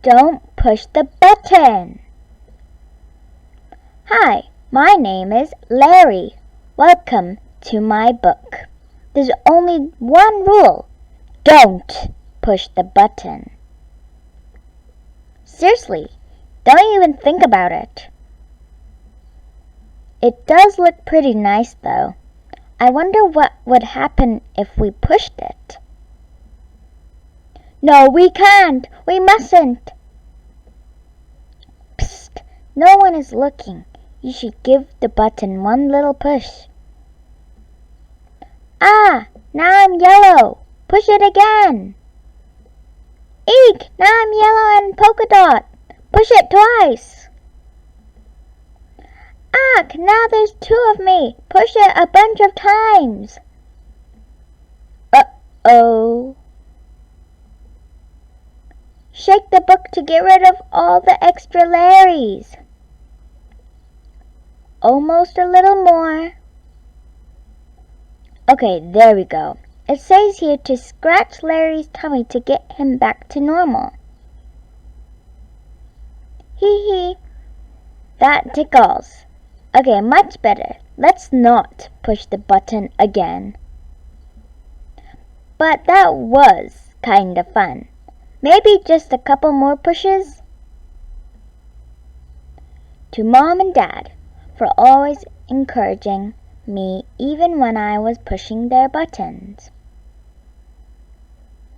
Don't push the button. Hi, my name is Larry. Welcome to my book. There's only one rule. Don't push the button. Seriously, don't even think about it. It does look pretty nice though. I wonder what would happen if we pushed it. No, we can't. We mustn't. Psst, no one is looking. You should give the button one little push. Ah, now I'm yellow. Push it again. Eek, now I'm yellow and polka dot. Push it twice. Ack, now there's 2 of me. Push it a bunch of times. Uh-oh. Shake the book to get rid of all the extra Larrys. Almost a little more. Okay, there we go. It says here to scratch Larry's tummy to get him back to normal. Hee hee. That tickles. Okay, much better. Let's not push the button again. But that was kinda fun. Maybe just a couple more pushes? To Mom and Dad for always encouraging me even when I was pushing their buttons.